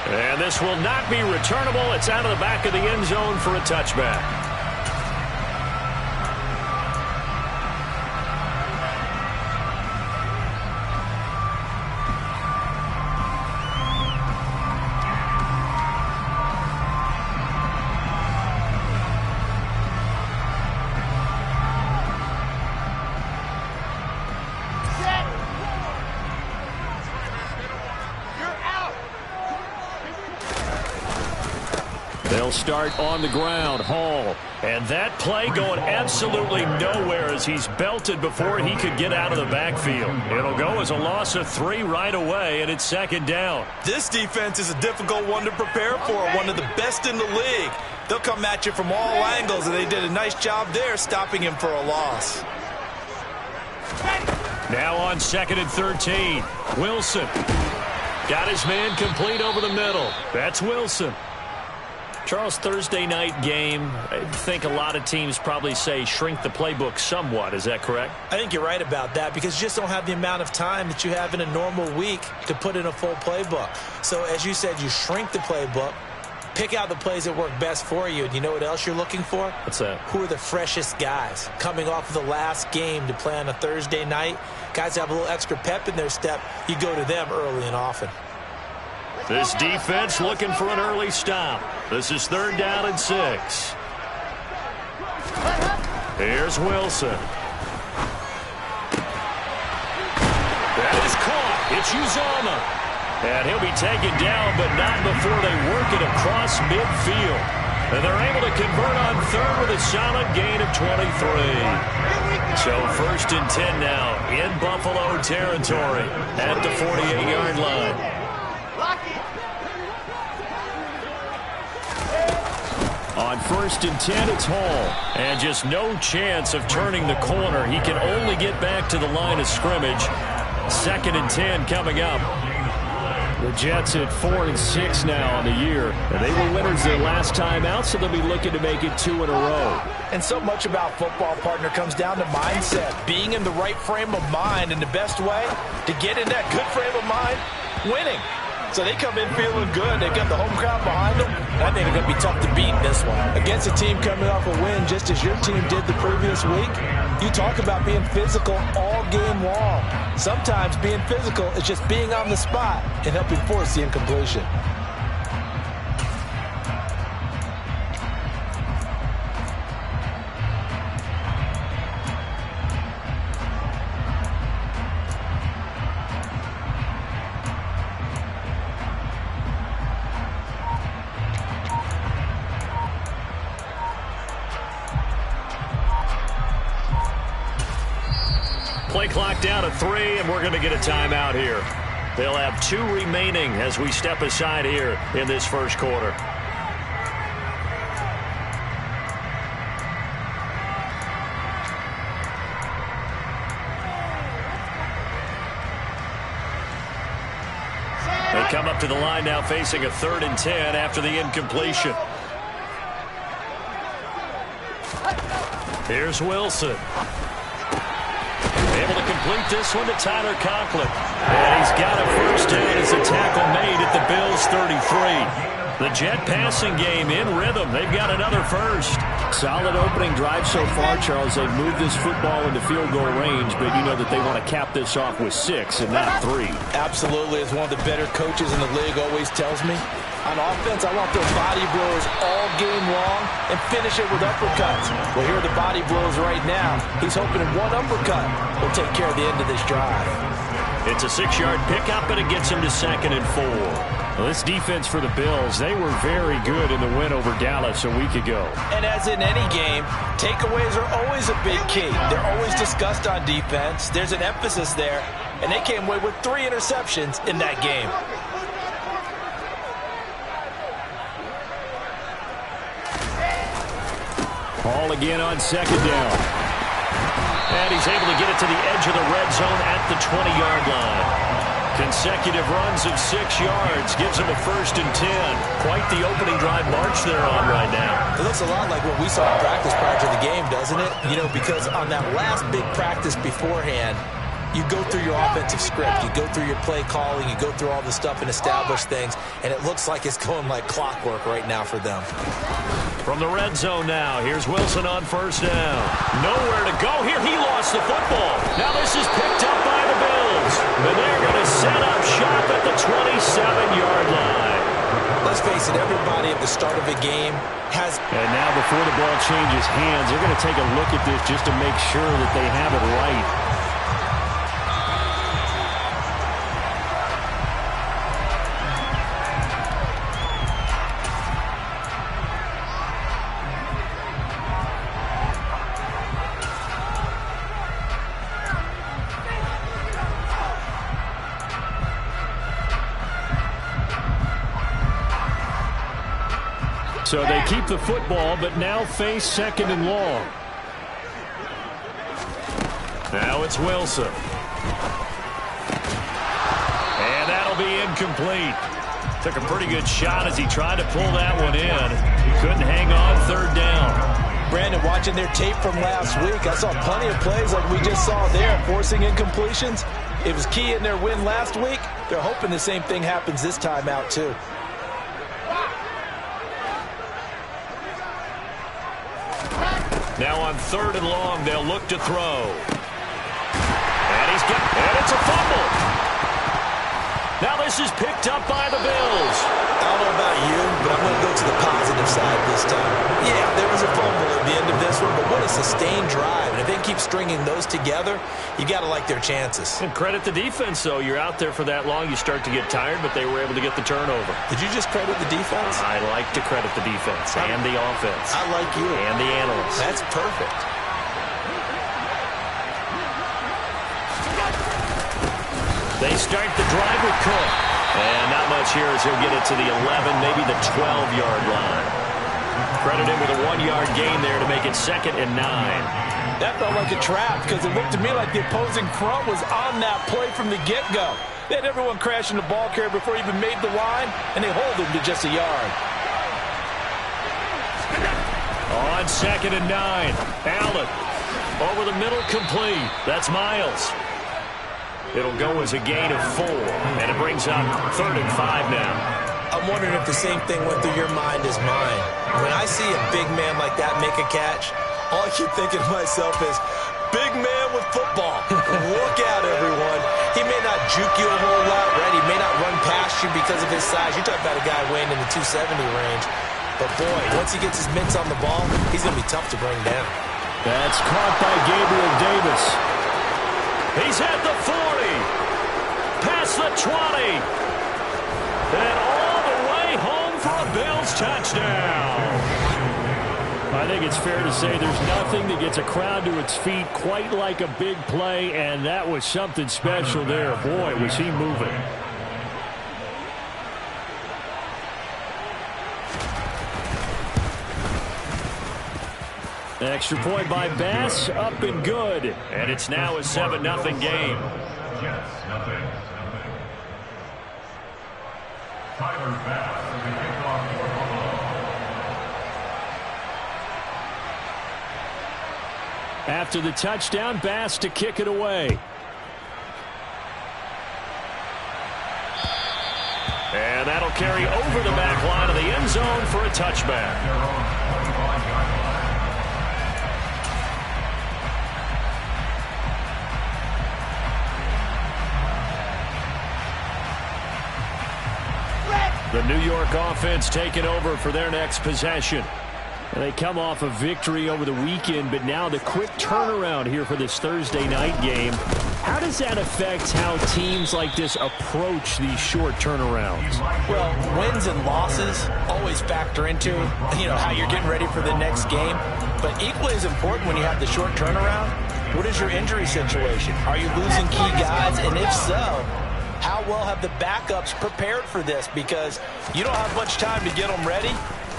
And this will not be returnable. It's out of the back of the end zone for a touchback. They'll start on the ground. Hall. And that play going absolutely nowhere as he's belted before he could get out of the backfield. It'll go as a loss of 3 right away, and it's second down. This defense is a difficult one to prepare for, one of the best in the league. They'll come at you from all angles, and they did a nice job there stopping him for a loss. Now on 2nd and 13. Wilson. Got his man complete over the middle. That's Wilson. Charles, Thursday night game, I think a lot of teams probably say shrink the playbook somewhat. Is that correct? I think you're right about that because you just don't have the amount of time that you have in a normal week to put in a full playbook. So as you said, you shrink the playbook, pick out the plays that work best for you. And you know what else you're looking for? What's that? Who are the freshest guys coming off of the last game to play on a Thursday night? Guys have a little extra pep in their step. You go to them early and often. This defense looking for an early stop. This is 3rd down and 6. Here's Wilson. That is caught. It's Uzomah. And he'll be taken down, but not before they work it across midfield. And they're able to convert on 3rd with a solid gain of 23. So 1st and 10 now in Buffalo territory at the 48-yard line. On 1st and 10, it's Hall. And just no chance of turning the corner. He can only get back to the line of scrimmage. 2nd and 10 coming up. The Jets at 4 and 6 now on the year. And they were winners their last time out, so they'll be looking to make it 2 in a row. And so much about football, partner, comes down to mindset. Being in the right frame of mind, and the best way to get in that good frame of mind, winning. So they come in feeling good. They've got the home crowd behind them. I think it's going to be tough to beat in this one. Against a team coming off a win just as your team did the previous week, you talk about being physical all game long. Sometimes being physical is just being on the spot and helping force the incompletion. Play clock down to 3, and we're going to get a timeout here. They'll have 2 remaining as we step aside here in this first quarter. They come up to the line now facing a 3rd and 10 after the incompletion. Here's Wilson. Able to complete this one to Tyler Conklin. And he's got a first down as a tackle made at the Bills' 33. The Jet passing game in rhythm. They've got another first. Solid opening drive so far, Charles. They've moved this football into field goal range, but you know that they want to cap this off with 6 and not 3. Absolutely. As one of the better coaches in the league always tells me, on offense, I want those body blows all game long and finish it with uppercuts. Well, here are the body blows right now. He's hoping one uppercut will take care of the end of this drive. It's a 6-yard pickup, and it gets him to 2nd and 4. Well, this defense for the Bills, they were very good in the win over Dallas a week ago. And as in any game, takeaways are always a big key. They're always discussed on defense. There's an emphasis there, and they came away with 3 interceptions in that game. Hall again on 2nd down. And he's able to get it to the edge of the red zone at the 20-yard line. Consecutive runs of 6 yards gives him a 1st and 10. Quite the opening drive march they're on right now. It looks a lot like what we saw in practice prior to the game, doesn't it? You know, because on that last big practice beforehand, you go through your offensive script. You go through your play calling. You go through all the stuff and establish things. And it looks like it's going like clockwork right now for them. From the red zone now, here's Wilson on first down. Nowhere to go here. He lost the football. Now this is picked up by the Bills. And they're going to set up shop at the 27-yard line. Let's face it, everybody at the start of a game has... And now before the ball changes hands, they're going to take a look at this just to make sure that they have it right. So they keep the football, but now face second and long. Now it's Wilson. And that'll be incomplete. Took a pretty good shot as he tried to pull that one in. Couldn't hang on third down. Brandon, watching their tape from last week, I saw plenty of plays like we just saw there, forcing incompletions. It was key in their win last week. They're hoping the same thing happens this time out, too. Now on third and long, they'll look to throw. And it's a fumble. Now this is picked up by the Bills. I don't know about you, but I'm going to go to the positive side this time. Yeah, there was a fumble at the end of this one, but what a sustained drive. And if they keep stringing those together, you got to like their chances. And credit the defense, though. You're out there for that long, you start to get tired, but they were able to get the turnover. Did you just credit the defense? I like to credit the defense and the offense. I like you. And the analysts. That's perfect. They start the drive with Cook. And not much here as he'll get it to the 11, maybe the 12-yard line. Credit him with a 1-yard gain there to make it 2nd and 9. That felt like a trap because it looked to me like the opposing front was on that play from the get-go. They had everyone crashing the ball carrier before he even made the line, and they hold him to just a yard. On 2nd and 9, Allen over the middle, complete. That's Miles. It'll go as a gain of 4, and it brings up 3rd and 5 now. I'm wondering if the same thing went through your mind as mine. When I see a big man like that make a catch, all I keep thinking to myself is, big man with football. Look out, everyone. He may not juke you a whole lot, right? He may not run past you because of his size. You talk about a guy weighing in the 270 range. But, boy, once he gets his mitts on the ball, he's going to be tough to bring down. That's caught by Gabriel Davis. He's at the 40, past the 20, and all the way home for a Bills touchdown. I think it's fair to say there's nothing that gets a crowd to its feet quite like a big play, and that was something special there. Boy, was he moving. Extra point by Bass, up and good. And it's now a 7-0 game. After the touchdown, Bass to kick it away. And that'll carry over the back line of the end zone for a touchback. The New York offense taking over for their next possession. They come off a victory over the weekend, but now the quick turnaround here for this Thursday night game. How does that affect how teams like this approach these short turnarounds? Well, wins and losses always factor into, how you're getting ready for the next game. But equally as important when you have the short turnaround, what is your injury situation? Are you losing key guys? And if so, how well have the backups prepared for this? Because you don't have much time to get them ready.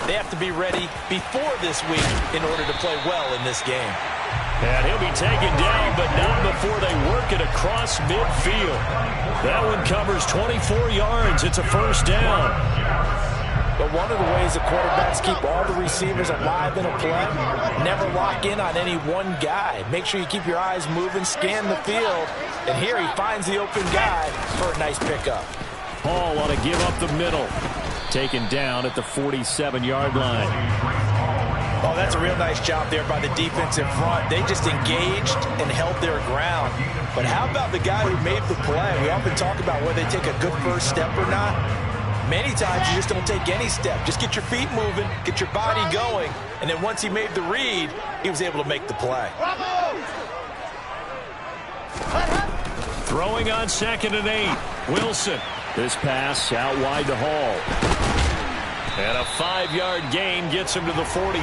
They have to be ready before this week in order to play well in this game. And he'll be taken down, but not before they work it across midfield. That one covers 24 yards. It's a first down. But one of the ways ways the quarterbacks keep all the receivers alive in a play. Never lock in on any one guy. Make sure you keep your eyes moving, scan the field. And here he finds the open guy for a nice pickup. Hall ought to give up the middle. Taken down at the 47-yard line. Oh, that's a real nice job there by the defensive front. They just engaged and held their ground. But how about the guy who made the play? We often talk about whether they take a good first step or not. Many times you just don't take any step. Just get your feet moving, get your body going, and then once he made the read, he was able to make the play. Throwing on 2nd and 8. Wilson. This pass out wide to Hall. And a 5-yard gain gets him to the 42.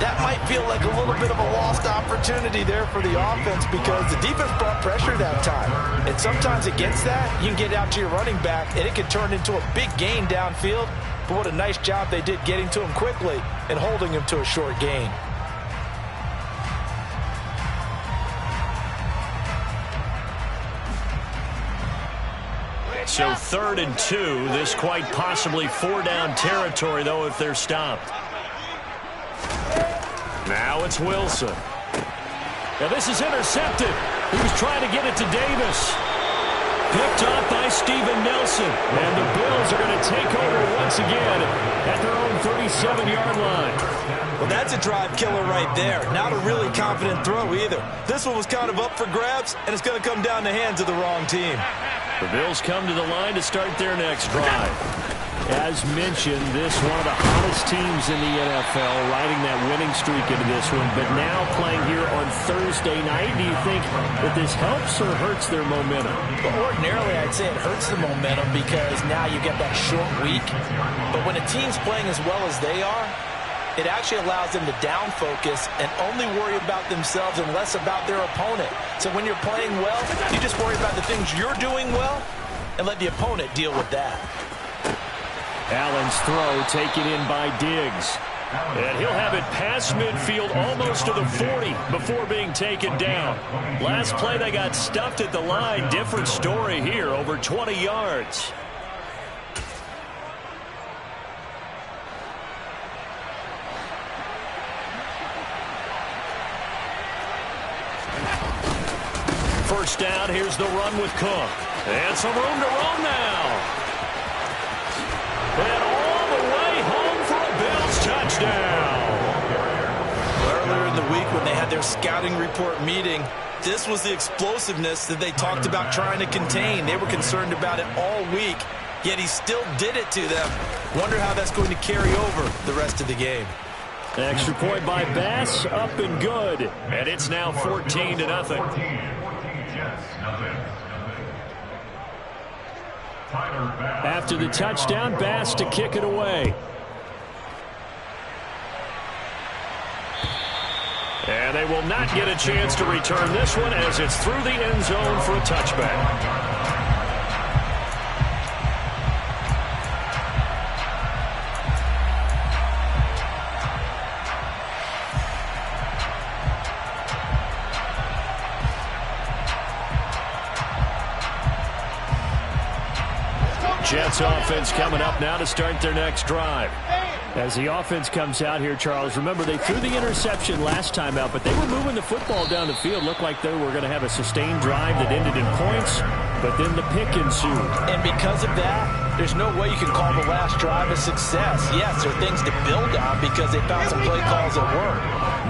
That might feel like a little bit of a lost opportunity there for the offense because the defense brought pressure that time. And sometimes against that, you can get out to your running back, and it can turn into a big gain downfield. But what a nice job they did getting to him quickly and holding him to a short gain. So 3rd and 2. This quite possibly 4-down territory, though, if they're stopped. Now it's Wilson. Now this is intercepted. He was trying to get it to Davis. Picked off by Steven Nelson. And the Bills are going to take over once again at their own 37-yard line. Well, that's a drive killer right there. Not a really confident throw either. This one was kind of up for grabs, and it's going to come down the hands of the wrong team. The Bills come to the line to start their next drive. As mentioned, this one of the hottest teams in the NFL, riding that winning streak into this one, but now playing here on Thursday night. Do you think that this helps or hurts their momentum? Well, ordinarily, I'd say it hurts the momentum because now you get that short week. But when a team's playing as well as they are, it actually allows them to down focus and only worry about themselves and less about their opponent. So when you're playing well, you just worry about the things you're doing well and let the opponent deal with that. Allen's throw taken in by Diggs. And he'll have it past midfield almost to the 40 before being taken down. Last play they got stuffed at the line. Different story here, over 20 yards. First down, here's the run with Cook. And some room to run now. And all the way home for a Bills touchdown. Earlier in the week when they had their scouting report meeting, this was the explosiveness that they talked about trying to contain. They were concerned about it all week, yet he still did it to them. Wonder how that's going to carry over the rest of the game. Extra point by Bass, up and good. And it's now 14-0. After the touchdown, Bass to kick it away. And they will not get a chance to return this one as it's through the end zone for a touchback. Jets offense coming up now to start their next drive. As the offense comes out here, Charles, remember they threw the interception last time out, but they were moving the football down the field. Looked like they were going to have a sustained drive that ended in points, but then the pick ensued. And because of that, there's no way you can call the last drive a success. Yes, there are things to build on because they found some play calls that work.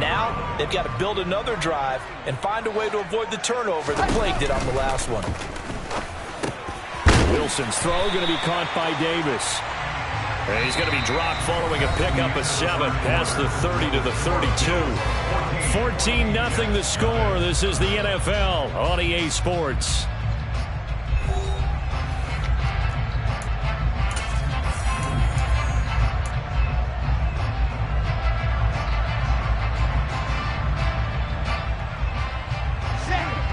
Now, they've got to build another drive and find a way to avoid the turnover that plagued it on the last one. Wilson's throw going to be caught by Davis. And he's going to be dropped following a pickup of 7 past the 30 to the 32. 14-0 the score. This is the NFL on EA Sports.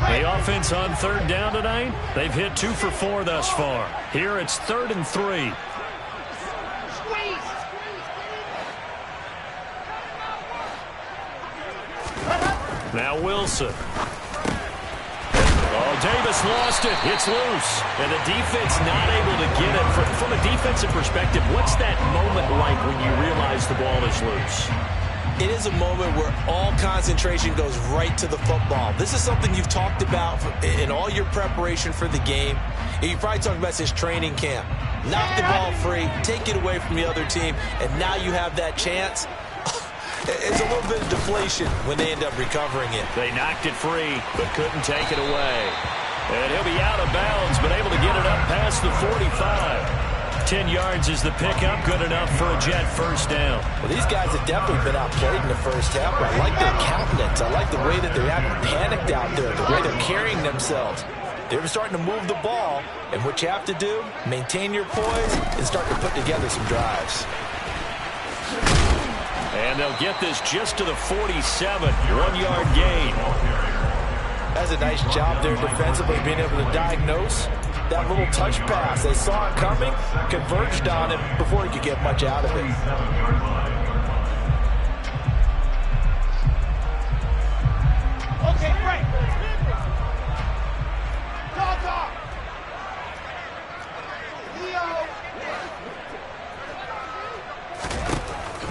The offense on third down tonight, they've hit 2 for 4 thus far. Here it's 3rd and 3. Now Wilson. Oh, Davis lost it. It's loose. And the defense not able to get it. From a defensive perspective, what's that moment like when you realize the ball is loose? It is a moment where all concentration goes right to the football. This is something you've talked about in all your preparation for the game. And you probably talked about since training camp. Knock the ball free, take it away from the other team, and now you have that chance. It's a little bit of deflation when they end up recovering it. They knocked it free, but couldn't take it away. And he'll be out of bounds, but able to get it up past the 45. 10 yards is the pickup, good enough for a Jet first down. Well, these guys have definitely been outplayed in the first half, but I like their countenance. I like the way that they haven't panicked out there, the way they're carrying themselves. They're starting to move the ball, and what you have to do, maintain your poise and start to put together some drives. And they'll get this just to the 47, 1-yard gain. That's a nice job there defensively, being able to diagnose that little touch pass. They saw it coming, converged on it before he could get much out of it. Okay, great. Dog. Leo.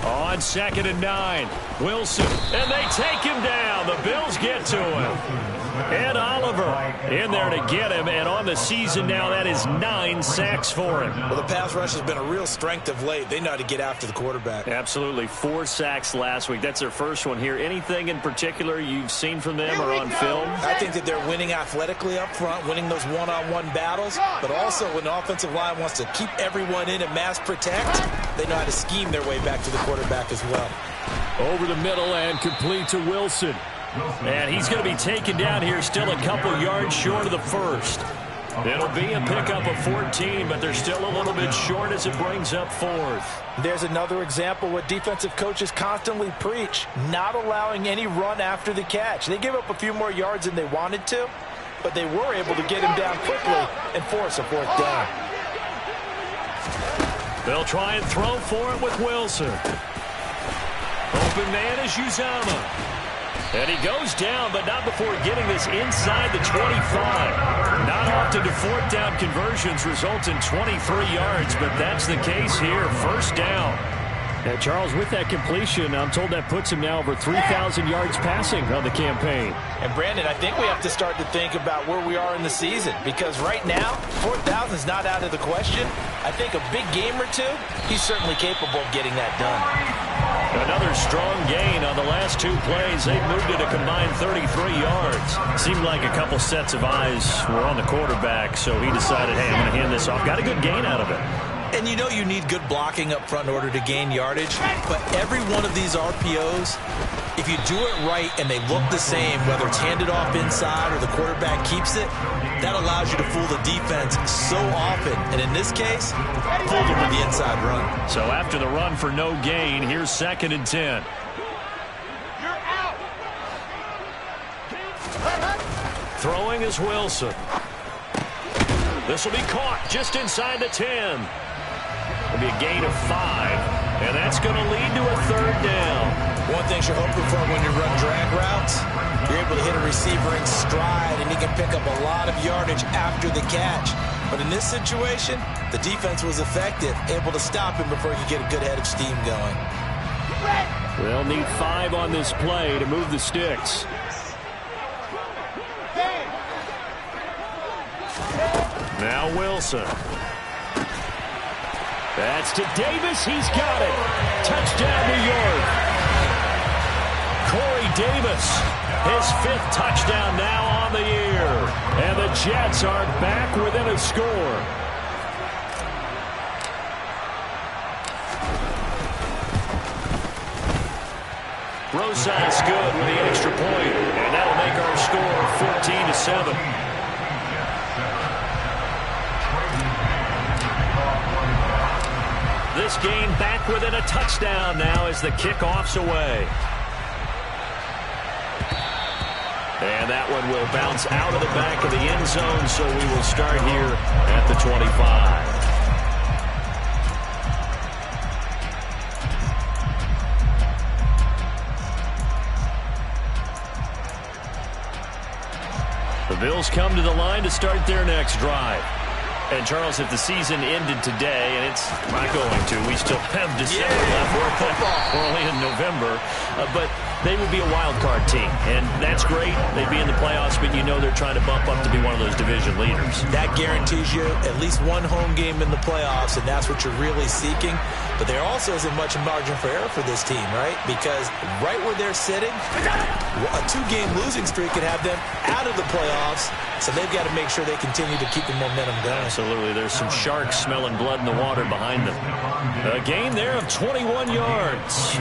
On 2nd and 9, Wilson, and they take him down. The Bills get to him. And Oliver in there to get him, and on the season now, that is 9 sacks for him. Well, the pass rush has been a real strength of late. They know how to get after the quarterback. Absolutely. 4 sacks last week. That's their first one here. Anything in particular you've seen from them or on film? I think that they're winning athletically up front, winning those one-on-one battles, but also when the offensive line wants to keep everyone in and mass protect, they know how to scheme their way back to the quarterback as well. Over the middle and complete to Wilson. And he's going to be taken down here, still a couple yards short of the first. It'll be a pickup of 14, but they're still a little bit short as it brings up 4th. There's another example what defensive coaches constantly preach, not allowing any run after the catch. They gave up a few more yards than they wanted to, but they were able to get him down quickly and force a 4th down. They'll try and throw for it with Wilson. Open man is Uzomah. And he goes down, but not before getting this inside the 25. Not often do 4th down conversions result in 23 yards, but that's the case here. First down. And Charles, with that completion, I'm told that puts him now over 3,000 yards passing on the campaign. And Brandon, I think we have to start to think about where we are in the season, because right now, 4,000 is not out of the question. I think a big game or two, he's certainly capable of getting that done. Another strong gain on the last 2 plays. They've moved it a combined 33 yards. Seemed like a couple sets of eyes were on the quarterback, so he decided, hey, I'm going to hand this off. Got a good gain out of it. And you know you need good blocking up front in order to gain yardage, but every one of these RPOs, if you do it right and they look the same, whether it's handed off inside or the quarterback keeps it, that allows you to fool the defense so often. And in this case, fooled them with the inside run. So after the run for no gain, here's 2nd and 10. You're out. Throwing is Wilson. This will be caught just inside the 10. It'll be a gain of 5, and that's going to lead to a 3rd down. One thing you're hoping for when you run drag routes, you're able to hit a receiver in stride, and he can pick up a lot of yardage after the catch. But in this situation, the defense was effective, able to stop him before he could get a good head of steam going. They'll need 5 on this play to move the sticks. Now Wilson. That's to Davis. He's got it. Touchdown, New York. Corey Davis, his 5th touchdown now on the year. And the Jets are back within a score. Roside's good with the extra point, and that'll make our score 14-7. This game back within a touchdown now as the kickoff's away. And that one will bounce out of the back of the end zone, so we will start here at the 25. Bills come to the line to start their next drive. And, Charles, if the season ended today, and it's not going to, we still have December left. We're only in November. But they would be a wild card team, and that's great. They'd be in the playoffs, but you know they're trying to bump up to be one of those division leaders. That guarantees you at least one home game in the playoffs, and that's what you're really seeking. But there also isn't much margin for error for this team, right? Because right where they're sitting, a 2-game losing streak could have them out of the playoffs, so they've got to make sure they continue to keep the momentum going. Absolutely. There's some sharks smelling blood in the water behind them. A gain there of 21 yards.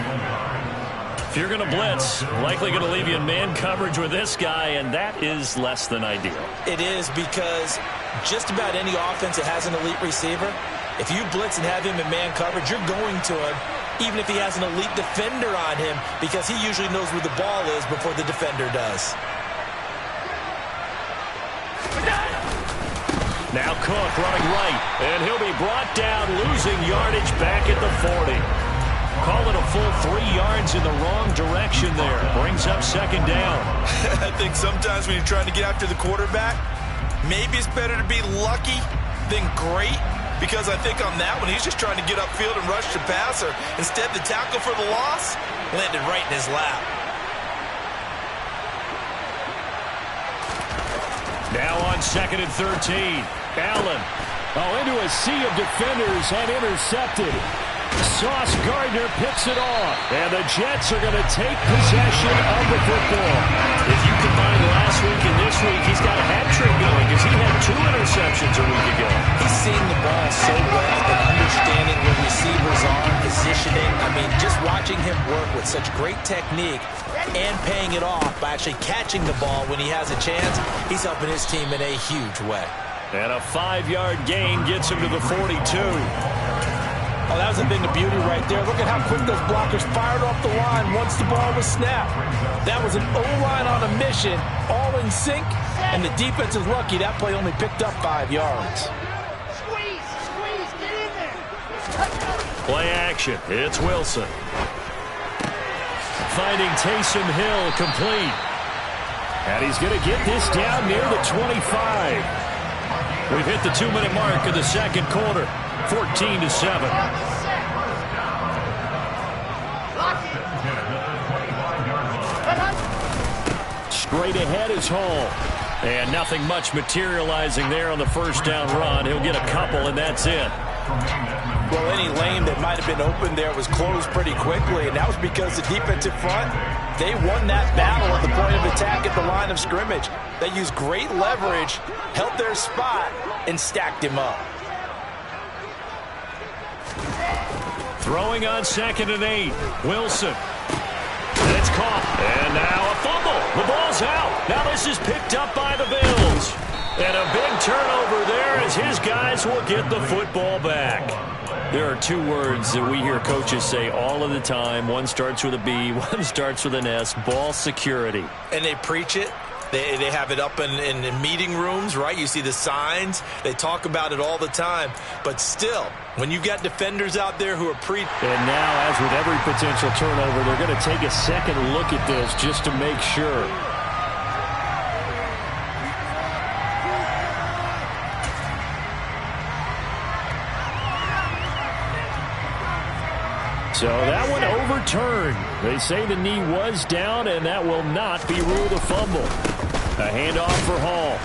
If you're going to blitz, likely going to leave you in man coverage with this guy, and that is less than ideal. It is, because just about any offense that has an elite receiver, if you blitz and have him in man coverage, you're going to him, even if he has an elite defender on him, because he usually knows where the ball is before the defender does. Now Cook running right, and he'll be brought down, losing yardage back at the 40. Call it a full 3 yards in the wrong direction there. Brings up second down. I think sometimes when you're trying to get after the quarterback, maybe it's better to be lucky than great, because I think on that one, he's just trying to get upfield and rush the passer. Instead, the tackle for the loss landed right in his lap. Now on 2nd and 13. Allen. Into a sea of defenders and intercepted. Sauce Gardner picks it off. And the Jets are going to take possession of the football. If you combine last week and this week, he's got a hat trick going because he had 2 interceptions a week ago. He's seeing the ball so well and understanding where receivers are, positioning. I mean, just watching him work with such great technique and paying it off by actually catching the ball when he has a chance, he's helping his team in a huge way. And a 5-yard gain gets him to the 42. Oh, that was a thing of beauty right there. Look at how quick those blockers fired off the line once the ball was snapped. That was an O-line on a mission, all in sync, and the defense is lucky that play only picked up 5 yards. Squeeze, get in there. Play action. It's Wilson. Finding Taysom Hill complete. And he's going to get this down near the 25. We've hit the 2-minute mark of the second quarter. 14-7. Straight ahead is Hall. And nothing much materializing there on the first down run. He'll get a couple, and that's it. Well, any lane that might have been open there was closed pretty quickly, and that was because the defensive front, they won that battle at the point of attack at the line of scrimmage. They used great leverage, held their spot, and stacked him up. Throwing on 2nd and 8. Wilson. And it's caught. And now a fumble. The ball's out. Now this is picked up by the Bills. And a big turnover there as his guys will get the football back. There are 2 words that we hear coaches say all of the time. One starts with a B, one starts with an S. Ball security. And they preach it. They have it up in meeting rooms, right? You see the signs. They talk about it all the time. But still, when you've got defenders out there who are And now, as with every potential turnover, they're going to take a second look at this just to make sure. So that one overturned. They say the knee was down, and that will not be ruled a fumble. A handoff for Hall.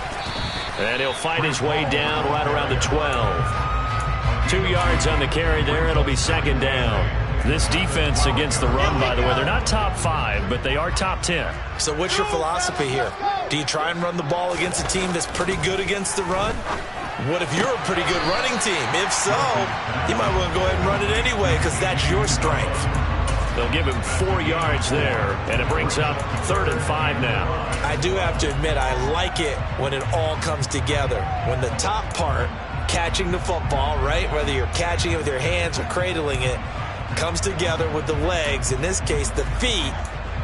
And he'll fight his way down right around the 12. 2 yards on the carry there. It'll be second down. This defense against the run, by the way, they're not top 5, but they are top 10. So what's your philosophy here? Do you try and run the ball against a team that's pretty good against the run? What if you're a pretty good running team? If so, you might want to go ahead and run it anyway because that's your strength. They'll give him 4 yards there, and it brings up 3rd and 5 now. I do have to admit, I like it when it all comes together. When the top part, catching the football, right, whether you're catching it with your hands or cradling it, comes together with the legs, in this case the feet,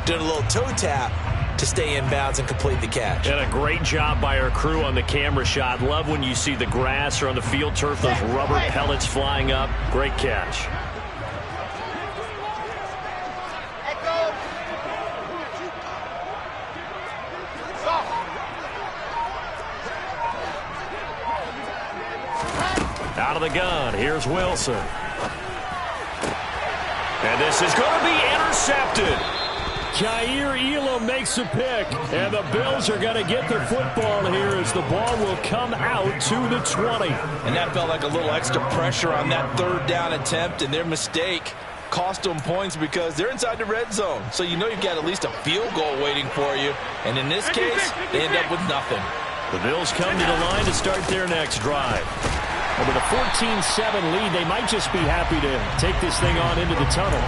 doing a little toe tap to stay in bounds and complete the catch. And a great job by our crew on the camera shot. Love when you see the grass or on the field turf, those rubber pellets flying up. Great catch. Out of the gun, here's Wilson. And this is going to be intercepted. Jair Elam makes a pick, and the Bills are going to get the football here as the ball will come out to the 20. And that felt like a little extra pressure on that third down attempt, and their mistake cost them points because they're inside the red zone. So you know you've got at least a field goal waiting for you. And in this case, they end up with nothing. The Bills come to the line to start their next drive. And with a 14-7 lead, they might just be happy to take this thing on into the tunnel.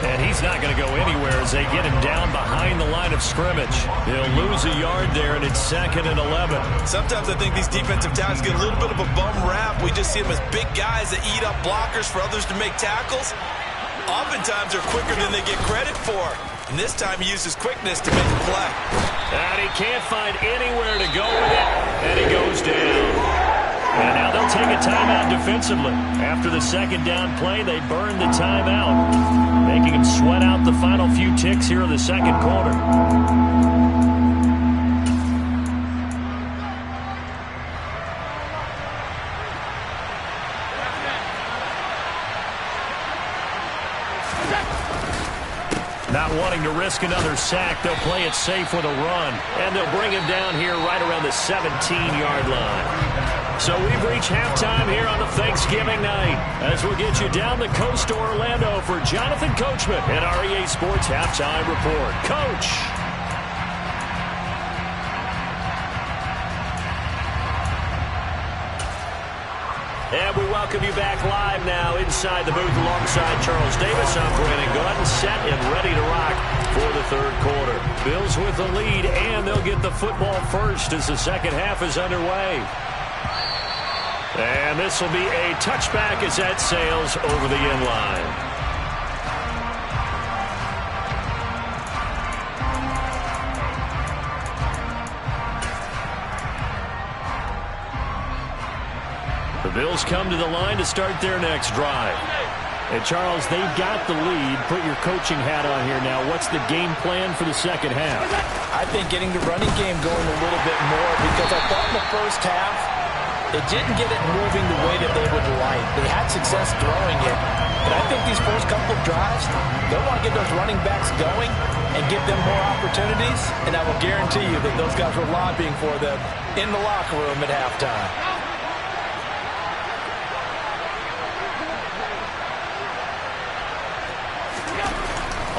And he's not going to go anywhere as they get him down behind the line of scrimmage. He'll lose a yard there, and it's 2nd and 11. Sometimes I think these defensive tackles get a little bit of a bum rap. We just see them as big guys that eat up blockers for others to make tackles. Oftentimes they're quicker than they get credit for. And this time he uses quickness to make a play. And he can't find anywhere to go with it, and he goes down. And now they'll take a timeout defensively. After the second down play, they burn the timeout, making them sweat out the final few ticks here in the second quarter. Not wanting to risk another sack, they'll play it safe with a run. And they'll bring him down here right around the 17-yard line. So we've reached halftime here on the Thanksgiving night as we'll get you down the coast to Orlando for Jonathan Coachman and our EA Sports Halftime Report. Coach! And we welcome you back live now inside the booth alongside Charles Davis. I'm Brandon Gordon, set and ready to rock for the third quarter. Bills with the lead, and they'll get the football first as the second half is underway. And this will be a touchback as that sails over the end line. The Bills come to the line to start their next drive. And Charles, they've got the lead. Put your coaching hat on here now. What's the game plan for the second half? I think getting the running game going a little bit more because I thought in the first half they didn't get it moving the way that they would like. They had success throwing it. But I think these first couple of drives, they'll want to get those running backs going and give them more opportunities. And I will guarantee you that those guys were lobbying for them in the locker room at halftime.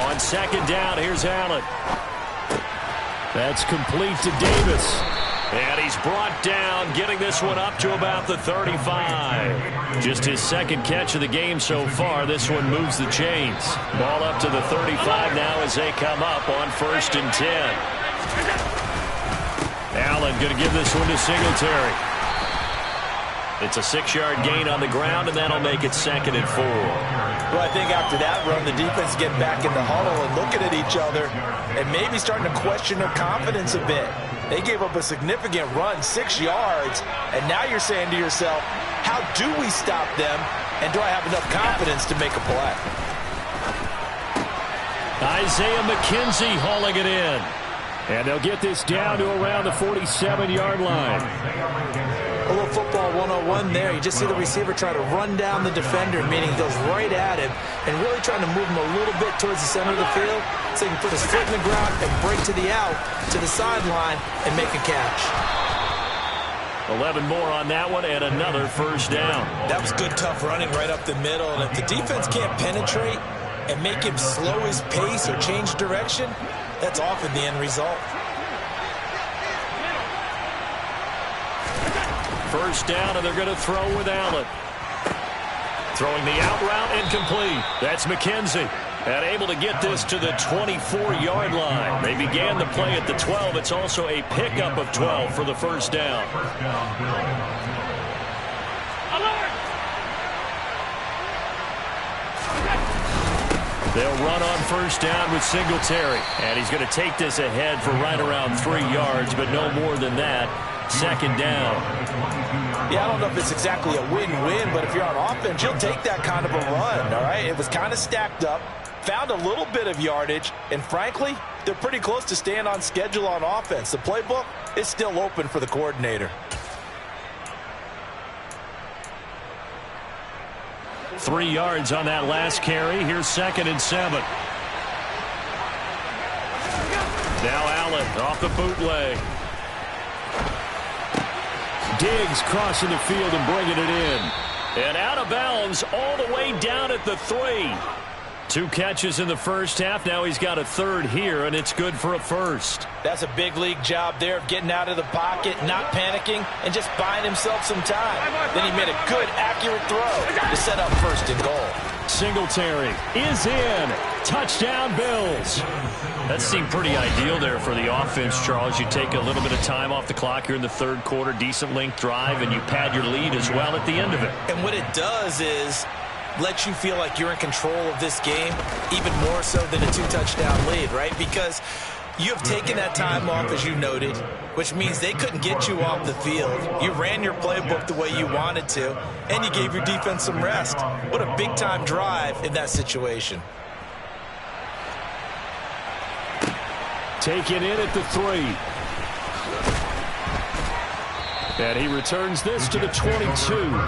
On second down, here's Allen. That's complete to Davis. And he's brought down, getting this one up to about the 35. Just his second catch of the game so far. This one moves the chains. Ball up to the 35 now as they come up on 1st and 10. Allen going to give this one to Singletary. It's a 6-yard gain on the ground, and that'll make it 2nd and 4. Well, I think after that run, the defense get back in the huddle and looking at each other and maybe starting to question their confidence a bit. They gave up a significant run, 6 yards, and now you're saying to yourself, how do we stop them, and do I have enough confidence to make a play? Isaiah McKenzie hauling it in. And they'll get this down to around the 47-yard line. A little football 101 there. You just see the receiver try to run down the defender, meaning he goes right at him and really trying to move him a little bit towards the center of the field so he can put his foot in the ground and break to the out, to the sideline, and make a catch. 11 more on that one and another first down. That was good, tough running right up the middle. And if the defense can't penetrate and make him slow his pace or change direction, that's often the end result. First down, and they're going to throw with Allen. Throwing the out route incomplete. That's McKenzie. And able to get this to the 24-yard line. They began the play at the 12. It's also a pickup of 12 for the first down. They'll run on first down with Singletary. And he's going to take this ahead for right around 3 yards, but no more than that. Second down. Yeah, I don't know if it's exactly a win-win, but if you're on offense, you'll take that kind of a run, all right? It was kind of stacked up, found a little bit of yardage, and frankly, they're pretty close to staying on schedule on offense. The playbook is still open for the coordinator. 3 yards on that last carry. Here's 2nd and 7. Now Allen off the bootleg. Diggs crossing the field and bringing it in. And out of bounds all the way down at the 3. 2 catches in the first half. Now he's got a 3rd here, and it's good for a 1st. That's a big league job there of getting out of the pocket, not panicking, and just buying himself some time. Then he made a good, accurate throw to set up 1st and goal. Singletary is in. Touchdown, Bills. That seemed pretty ideal there for the offense, Charles. You take a little bit of time off the clock here in the 3rd quarter, decent length drive, and you pad your lead as well at the end of it. And what it does is let you feel like you're in control of this game, even more so than a 2-touchdown lead, right? Because you have taken that time off, as you noted, which means they couldn't get you off the field. You ran your playbook the way you wanted to, and you gave your defense some rest. What a big-time drive in that situation. Taken in at the 3. And he returns this to the 22.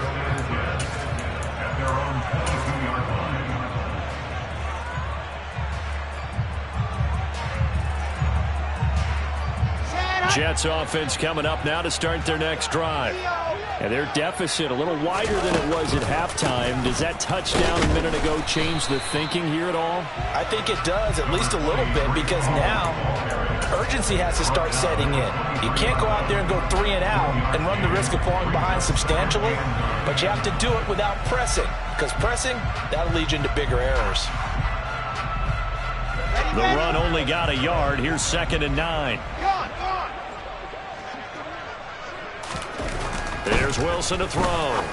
Jets offense coming up now to start their next drive. And their deficit a little wider than it was at halftime. Does that touchdown a minute ago change the thinking here at all? I think it does, at least a little bit, because now urgency has to start setting in. You can't go out there and go 3 and out and run the risk of falling behind substantially, but you have to do it without pressing, because pressing, that'll lead you into bigger errors. The run only got a yard. Here's 2nd and 9. There's Wilson to throw.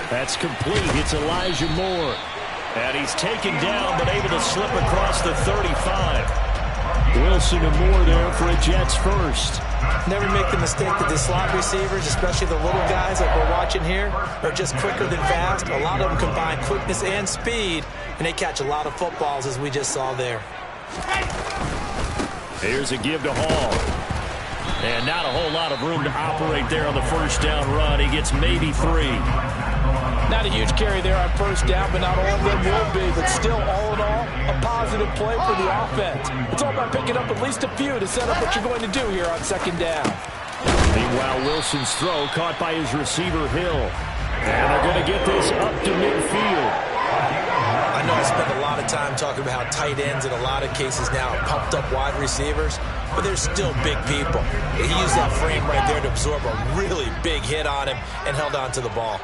That's complete. It's Elijah Moore. And he's taken down, but able to slip across the 35. Wilson and Moore there for a Jets 1st. Never make the mistake that the slot receivers, especially the little guys like we're watching here, are just quicker than fast. A lot of them combine quickness and speed, and they catch a lot of footballs, as we just saw there. Here's a give to Hall. And not a whole lot of room to operate there on the 1st down run. He gets maybe 3. Not a huge carry there on 1st down, but not all of them will be. But still, all in all, a positive play for the offense. It's all about picking up at least a few to set up what you're going to do here on 2nd down. Meanwhile, Wilson's throw caught by his receiver, Hill. And they're going to get this up to midfield. I know I spend a lot of time talking about how tight ends in a lot of cases now are pumped up wide receivers, but they're still big people. He used that frame right there to absorb a really big hit on him and held on to the ball.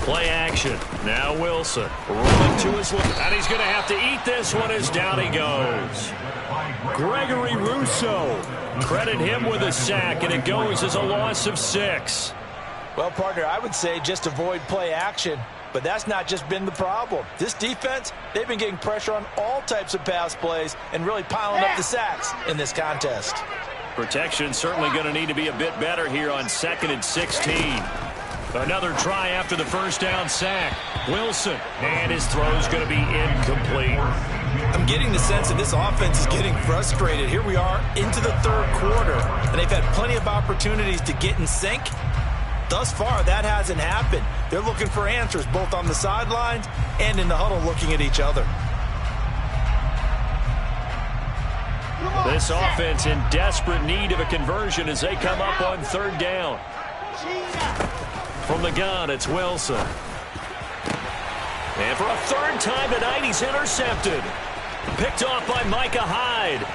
Play action. Now Wilson rolling to his left, and he's going to have to eat this one as down he goes. Gregory Rousseau. Credit him with a sack, and it goes as a loss of 6. Well, partner, I would say just avoid play action. But that's not just been the problem. This defense, they've been getting pressure on all types of pass plays and really piling up the sacks in this contest. Protection certainly going to need to be a bit better here on 2nd and 16. Another try after the 1st down sack. Wilson, and his throw's going to be incomplete. I'm getting the sense that this offense is getting frustrated. Here we are into the 3rd quarter, and they've had plenty of opportunities to get in sync. Thus far, that hasn't happened. They're looking for answers both on the sidelines and in the huddle looking at each other. This offense in desperate need of a conversion as they come up on 3rd down. From the gun, it's Wilson. And for a 3rd time tonight, he's intercepted. Picked off by Micah Hyde.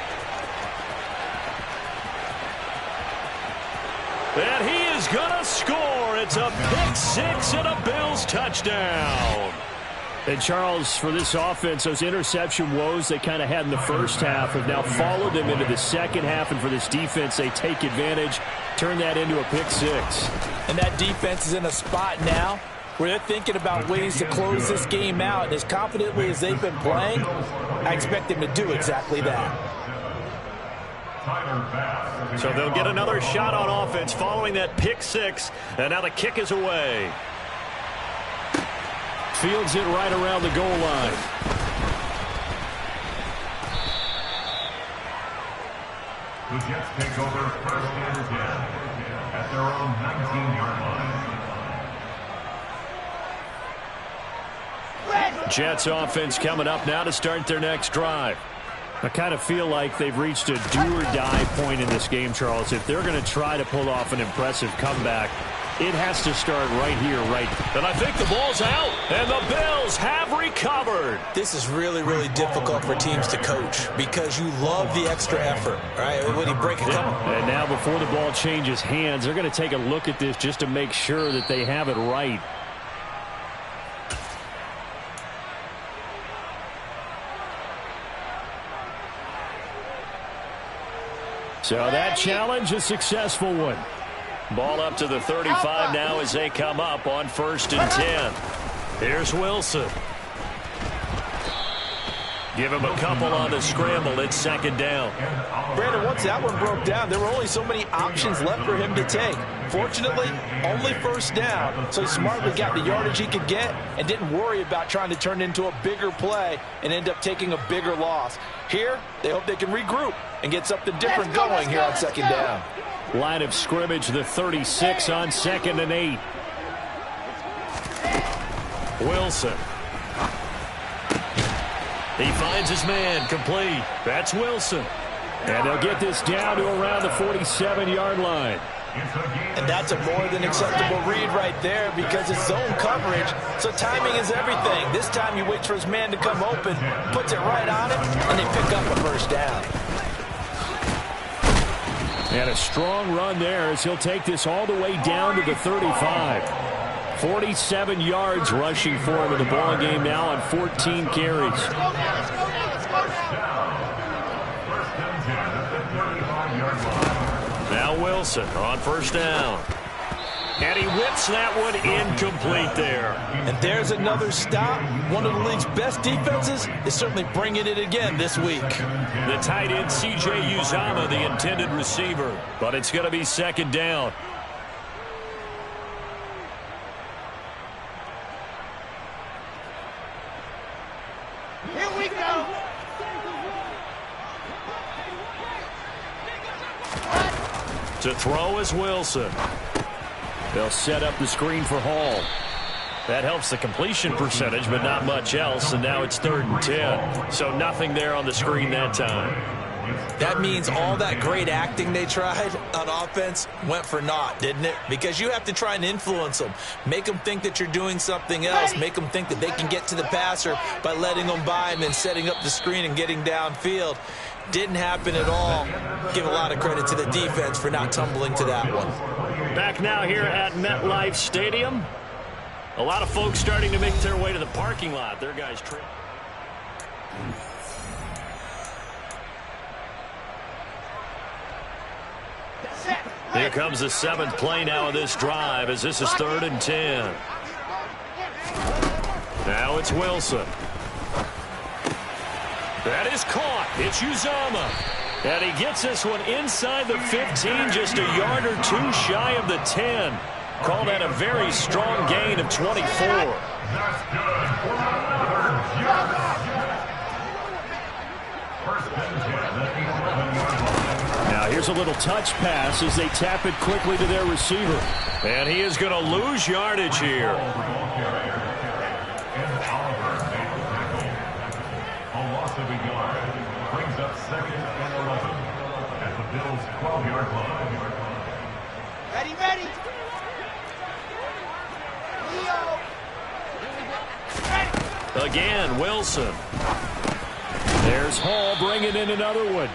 And he is going to score. It's a pick 6 and a Bills touchdown. And, Charles, for this offense, those interception woes they kind of had in the first half have now followed them into the second half. And for this defense, they take advantage, turn that into a pick 6. And that defense is in a spot now where they're thinking about ways to close this game out. And as confidently as they've been playing, I expect them to do exactly that. So they'll get another shot on offense following that pick 6. And now the kick is away. Fields it right around the goal line. The Jets take over 1st and 10 at their own 19-yard line. Jets offense coming up now to start their next drive. I kind of feel like they've reached a do-or-die point in this game, Charles. If they're going to try to pull off an impressive comeback, it has to start right here, right. And I think the ball's out, and the Bills have recovered. This is really, really difficult for teams to coach because you love the extra effort, right? When you break a couple. And now before the ball changes hands, they're going to take a look at this just to make sure that they have it right. So that challenge, a successful one. Ball up to the 35 now as they come up on 1st and 10. Here's Wilson. Give him a couple on the scramble. It's 2nd down. Brandon, once that one broke down, there were only so many options left for him to take. Fortunately, only 1st down, so he smartly got the yardage he could get and didn't worry about trying to turn it into a bigger play and end up taking a bigger loss. Here, they hope they can regroup and get something different going here on 2nd down. Line of scrimmage, the 36 on 2nd and 8. Wilson. He finds his man, complete. That's Wilson. And they'll get this down to around the 47-yard line. And that's a more than acceptable read right there because it's zone coverage, so timing is everything. This time he waits for his man to come open, puts it right on him, and they pick up a 1st down. And a strong run there as he'll take this all the way down to the 35. 47 yards rushing for him in the ball game now on 14 carries. Let's go now. Now Wilson on 1st down. And he whips that one incomplete there. And there's another stop. One of the league's best defenses is certainly bringing it again this week. The tight end, C.J. Uzomah, the intended receiver. But it's going to be 2nd down. Here we go. To throw is Wilson. They'll set up the screen for Hall. That helps the completion percentage, but not much else. And now it's 3rd and 10. So nothing there on the screen that time. That means all that great acting they tried on offense went for naught, didn't it? Because you have to try and influence them. Make them think that you're doing something else. Make them think that they can get to the passer by letting them by him and setting up the screen and getting downfield. Didn't happen at all. Give a lot of credit to the defense for not tumbling to that one. Back now here at MetLife Stadium. A lot of folks starting to make their way to the parking lot. Their guys trip. Here comes the 7th play now of this drive as this is 3rd and 10. Now it's Wilson. That is caught. It's Uzomah. And he gets this one inside the 15, just a yard or two shy of the 10. Call that a very strong gain of 24. That's good. First and 10 at the 11-yard line. Now here's a little touch pass as they tap it quickly to their receiver. And he is going to lose yardage here. A loss of a yard brings up 2nd and 11 at the Bills' 12-yard line. Ready. Leo. Again, Wilson. There's Hall bringing in another one.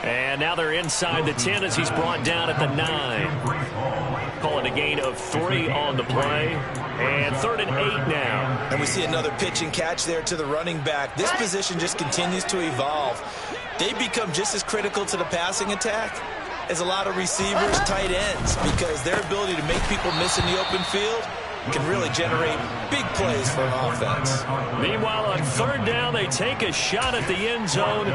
And now they're inside the 10 as he's brought down at the 9. Calling a gain of 3 on the play. And 3rd and 8 now. And we see another pitch and catch there to the running back. This position just continues to evolve. They become just as critical to the passing attack as a lot of receivers, tight ends, because their ability to make people miss in the open field can really generate big plays for an offense. Meanwhile, on 3rd down, they take a shot at the end zone,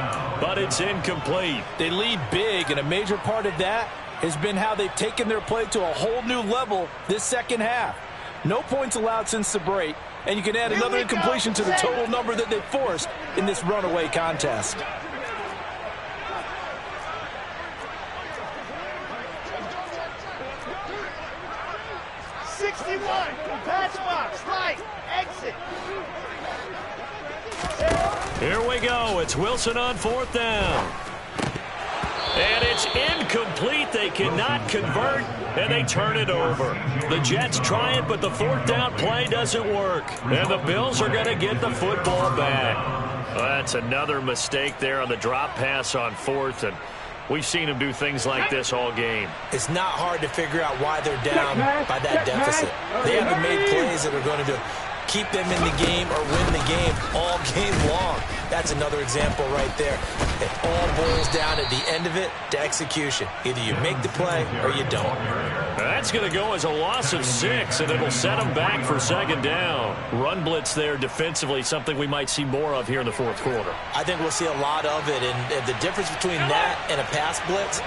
but it's incomplete. They lead big, and a major part of that has been how they've taken their play to a whole new level this 2nd half. No points allowed since the break, and you can add another incompletion to the total number that they forced in this runaway contest. Patchbox, right, exit. we go. It's Wilson on 4th down. And it's incomplete. They cannot convert, and they turn it over. The Jets try it, but the 4th down play doesn't work. And the Bills are going to get the football back. Well, that's another mistake there on the drop pass on 4th, and we've seen them do things like this all game. It's not hard to figure out why they're down by that deficit. They haven't made plays that are going to keep them in the game or win the game all game long. That's another example right there. It all boils down at the end of it to execution. Either you make the play or you don't. That's going to go as a loss of 6, and it'll set them back for 2nd down. Run blitz there defensively, something we might see more of here in the 4th quarter. I think we'll see a lot of it, and the difference between that and a pass blitz,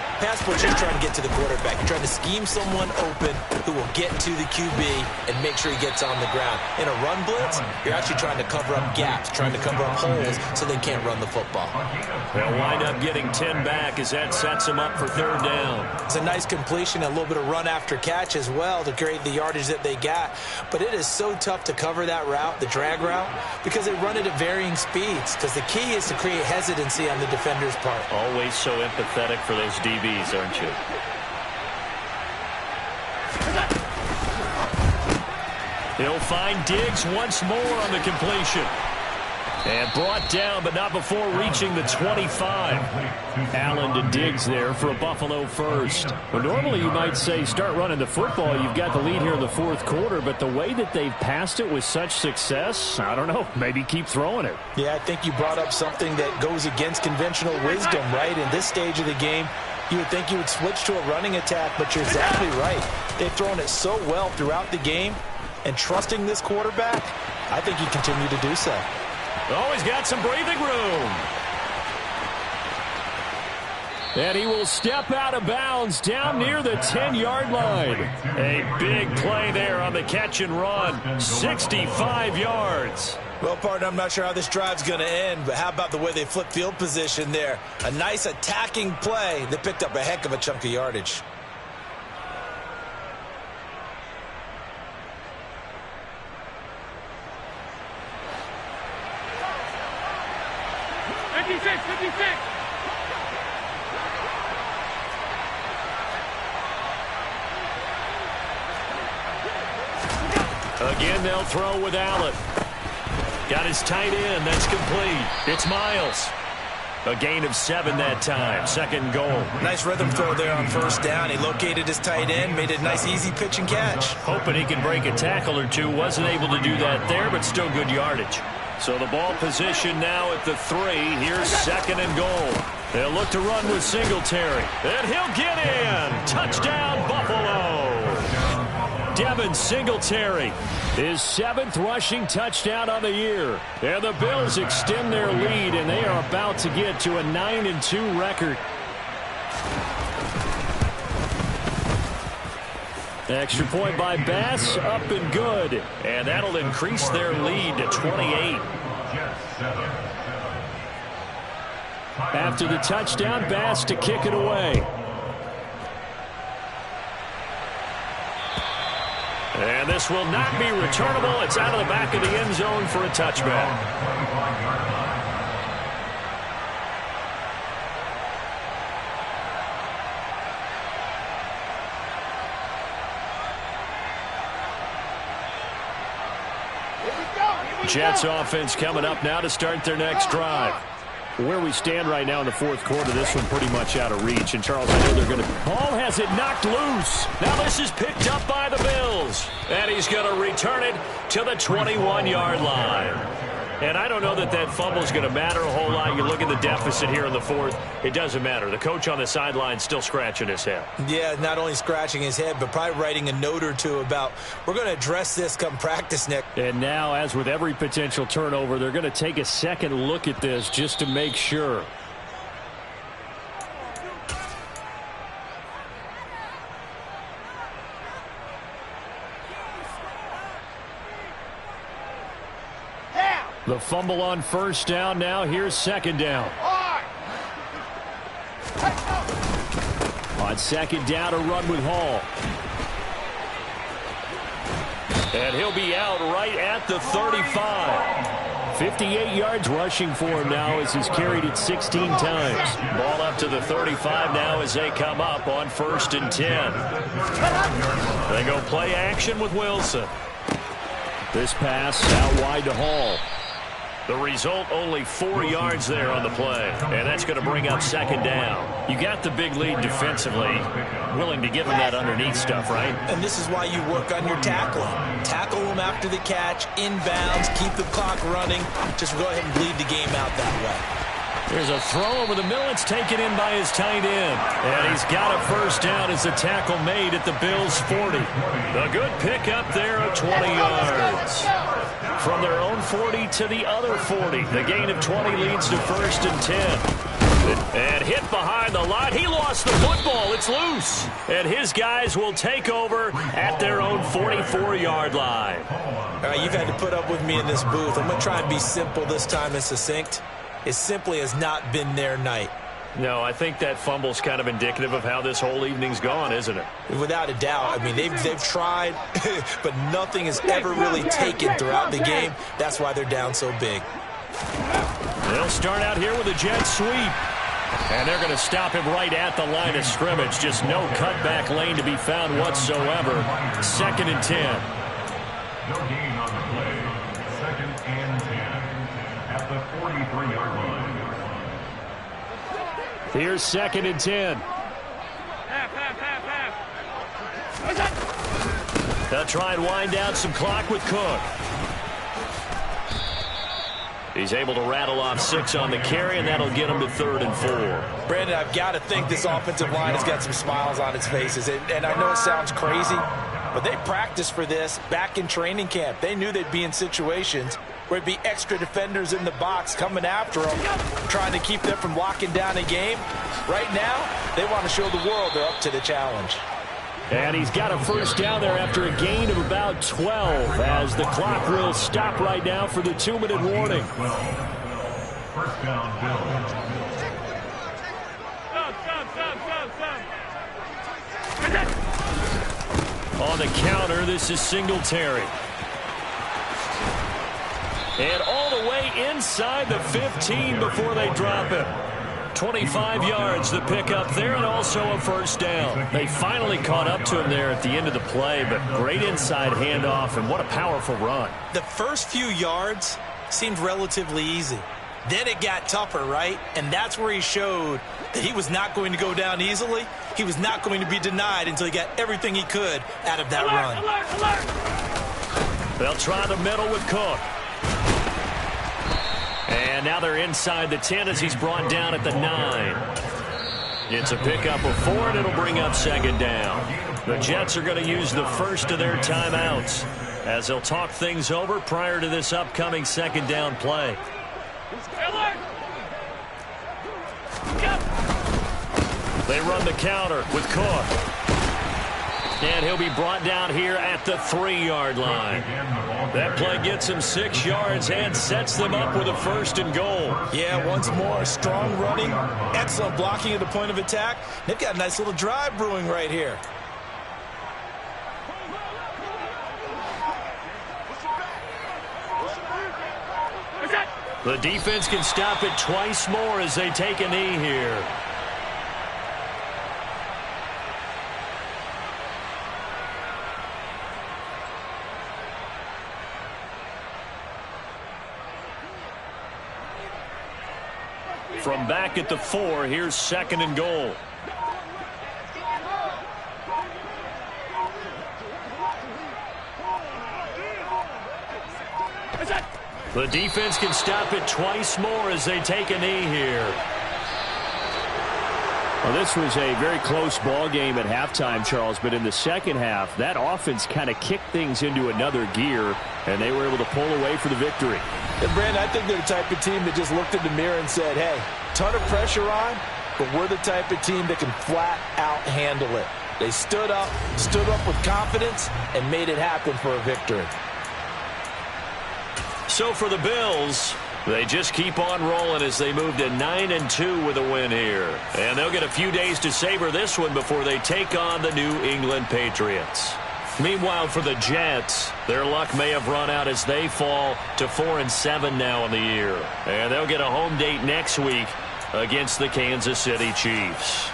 you're trying to get to the quarterback. You're trying to scheme someone open who will get to the QB and make sure he gets on the ground. In a run blitz, you're actually trying to cover up gaps, trying to cover up holes so they can't run the football. They'll wind up getting 10 back as that sets them up for 3rd down. It's a nice completion, a little bit of run after catch as well to create the yardage that they got. But it is so tough to cover that route, the drag route, because they run it at varying speeds. Because the key is to create hesitancy on the defender's part. Always so empathetic for those DBs, aren't you? He'll find Diggs once more on the completion. And brought down, but not before reaching the 25. Allen to Diggs there for a Buffalo first. Well, normally you might say start running the football. You've got the lead here in the 4th quarter, but the way that they've passed it with such success, I don't know, maybe keep throwing it. Yeah, I think you brought up something that goes against conventional wisdom, right? In this stage of the game, you would think you would switch to a running attack, but you're exactly right. They've thrown it so well throughout the game, and trusting this quarterback, I think you continue to do so. Oh, he's got some breathing room. And he will step out of bounds down near the 10-yard line. A big play there on the catch and run. 65 yards. Well, partner, I'm not sure how this drive's going to end, but how about the way they flip field position there? A nice attacking play that picked up a heck of a chunk of yardage. Again, they'll throw with Allen. Got his tight end. That's complete. It's Miles. A gain of 7 that time. 2nd goal. Nice rhythm throw there on 1st down. He located his tight end, made it a nice easy pitch and catch. Hoping he can break a tackle or two. Wasn't able to do that there, but still good yardage. So the ball position now at the 3. Here's 2nd and goal. They'll look to run with Singletary. And he'll get in. Touchdown, Buffalo. Devin Singletary, his 7th rushing touchdown on the year. And the Bills extend their lead, and they are about to get to a 9-2 record. Extra point by Bass, up and good. And that'll increase their lead to 28. After the touchdown, Bass to kick it away. And this will not be returnable. It's out of the back of the end zone for a touchback. Jets offense coming up now to start their next drive. Where we stand right now in the 4th quarter, this one pretty much out of reach. And, Charles, I know they're going to... Ball has it knocked loose. Now this is picked up by the Bills. And he's going to return it to the 21-yard line. And I don't know that that fumble is going to matter a whole lot. You look at the deficit here in the 4th. It doesn't matter. The coach on the sideline still scratching his head. Yeah, not only scratching his head, but probably writing a note or two about, we're going to address this come practice, Nick. And now, as with every potential turnover, they're going to take a second look at this just to make sure. The fumble on 1st down. Now here's 2nd down. On 2nd down, a run with Hall. And he'll be out right at the 35. 58 yards rushing for him now as he's carried it 16 times. Ball up to the 35 now as they come up on 1st and 10. They go play action with Wilson. This pass out wide to Hall. The result, only 4 yards there on the play. And that's going to bring up 2nd down. You got the big lead defensively. Willing to give them that underneath stuff, right? And this is why you work on your tackling. Tackle them after the catch, inbounds, keep the clock running. Just go ahead and bleed the game out that way. There's a throw over the middle. It's taken in by his tight end. And he's got a 1st down as the tackle made at the Bills' 40. A good pickup there of 20 yards. From their own 40 to the other 40. The gain of 20 leads to 1st and 10. And hit behind the line. He lost the football. It's loose. And his guys will take over at their own 44-yard line. All right, you've had to put up with me in this booth. I'm going to try and be simple this time and succinct. It simply has not been their night. No, I think that fumble's kind of indicative of how this whole evening's gone, isn't it? Without a doubt. I mean, they've tried, but nothing has ever really taken throughout the game. That's why they're down so big. They'll start out here with a jet sweep. And they're going to stop him right at the line of scrimmage. Just no cutback lane to be found whatsoever. 2nd and 10. No gain on the play. 2nd and 10 at the 43-yard line. Here's 2nd and 10. They'll try and wind down some clock with Cook. He's able to rattle off 6 on the carry, and that'll get him to 3rd and 4. Brandon, I've got to think this offensive line has got some smiles on its faces. And I know it sounds crazy, but they practiced for this back in training camp. They knew they'd be in situations where it'd be extra defenders in the box coming after them, trying to keep them from locking down a game. Right now, they want to show the world they're up to the challenge. And he's got a 1st down there after a gain of about 12 as the clock will stop right now for the 2-minute warning. 1st down, Bills. On the counter, this is Singletary. And all the way inside the 15 before they drop him. 25 yards, the pickup there, and also a 1st down. They finally caught up to him there at the end of the play, but great inside handoff, and what a powerful run. The first few yards seemed relatively easy. Then it got tougher, right? And that's where he showed that he was not going to go down easily. He was not going to be denied until he got everything he could out of that run. They'll try the middle with Cook. And now they're inside the 10 as he's brought down at the 9. It's a pickup of 4, and it'll bring up 2nd down. The Jets are going to use the first of their timeouts as they'll talk things over prior to this upcoming 2nd down play. They run the counter with Cook. And he'll be brought down here at the 3-yard line. That play gets him 6 yards and sets them up with a 1st and goal. Yeah, once more, strong running, excellent blocking at the point of attack. They've got a nice little drive brewing right here. The defense can stop it twice more as they take a knee here. From back at the 4, here's 2nd and goal. The defense can stop it twice more as they take a knee here. Well, this was a very close ball game at halftime, Charles, but in the second half, that offense kind of kicked things into another gear, and they were able to pull away for the victory. And, Brandon, I think they're the type of team that just looked in the mirror and said, hey, ton of pressure on, but we're the type of team that can flat out handle it. They stood up with confidence, and made it happen for a victory. So for the Bills, they just keep on rolling as they move to 9-2 with a win here. And they'll get a few days to savor this one before they take on the New England Patriots. Meanwhile, for the Jets, their luck may have run out as they fall to 4-7 now in the year. And they'll get a home date next week against the Kansas City Chiefs.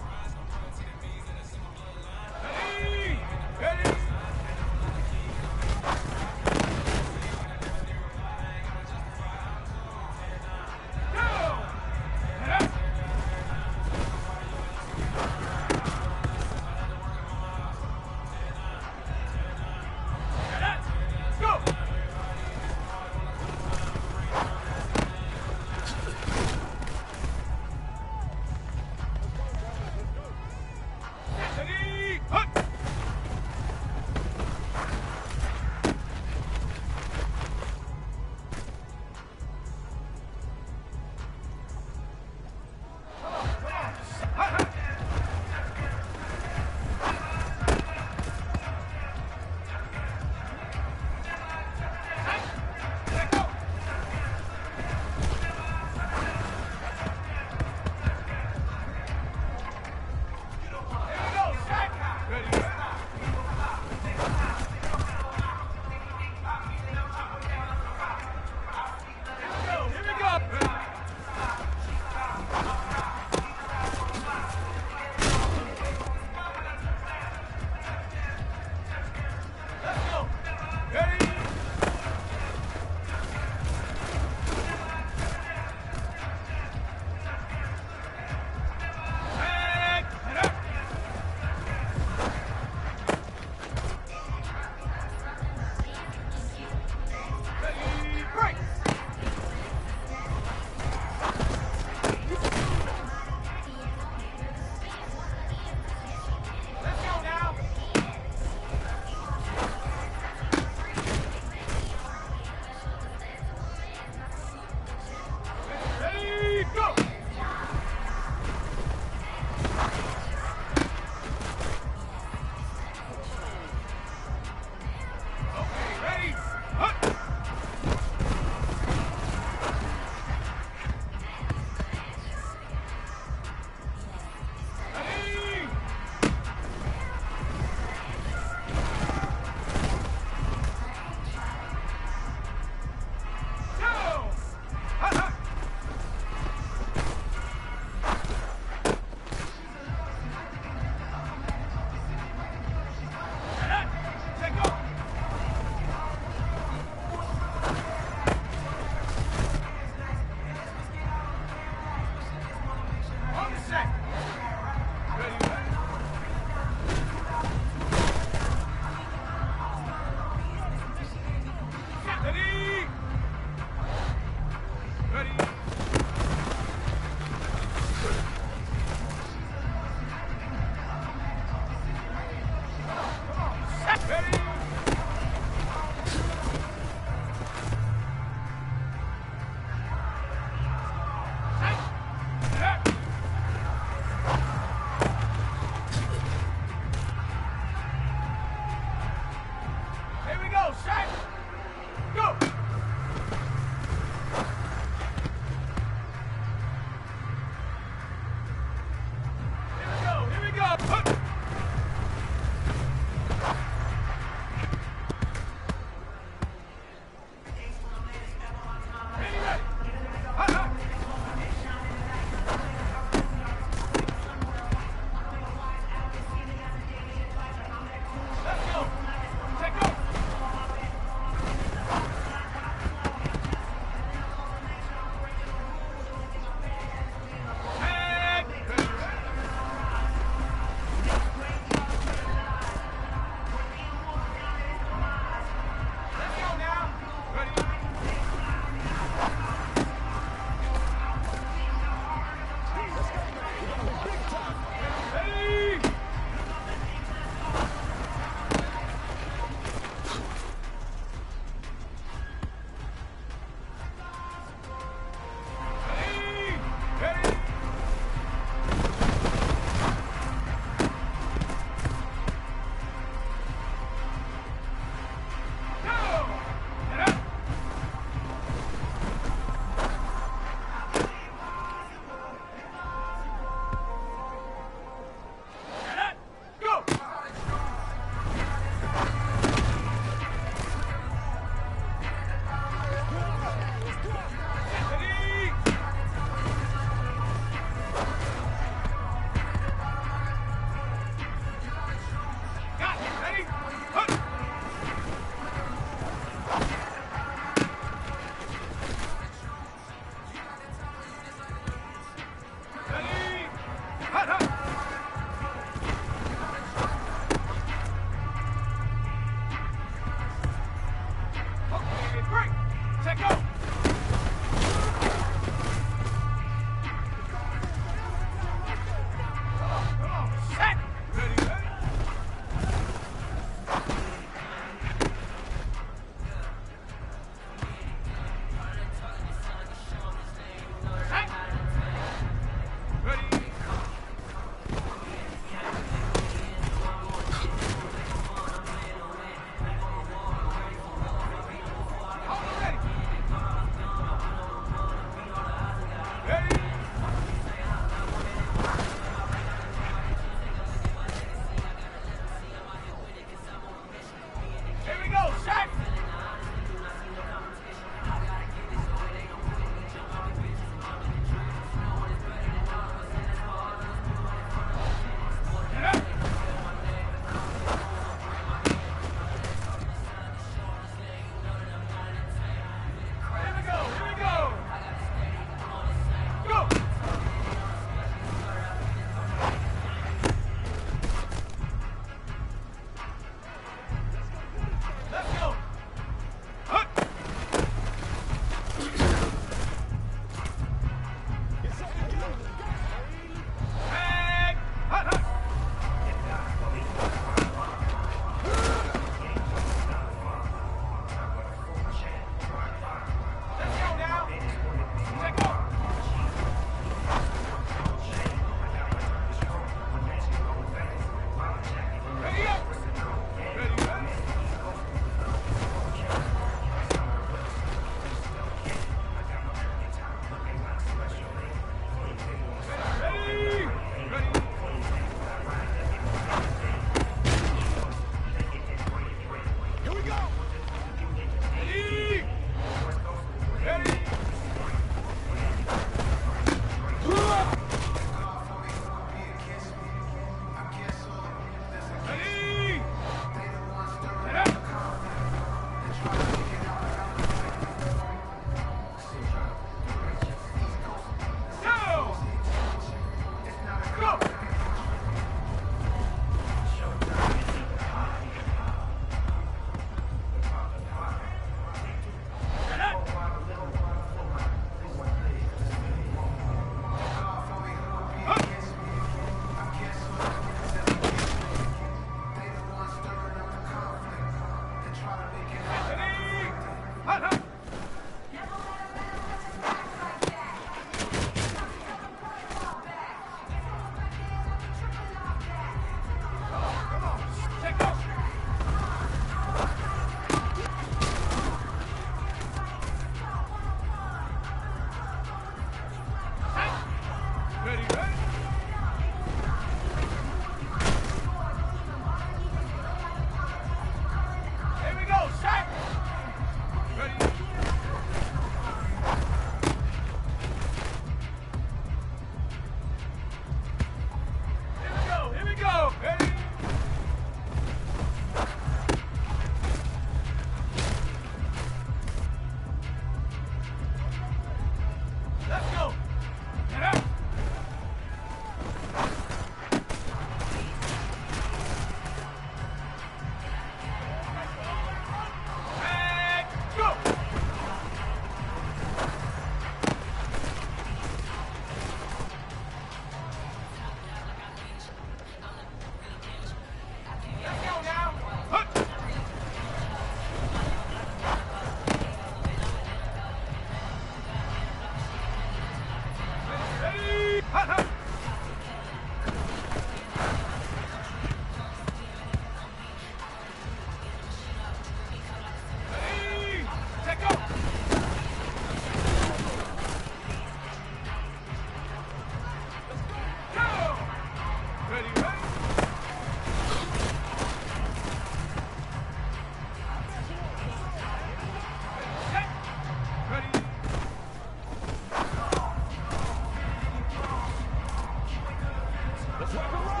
Let's rock and roll.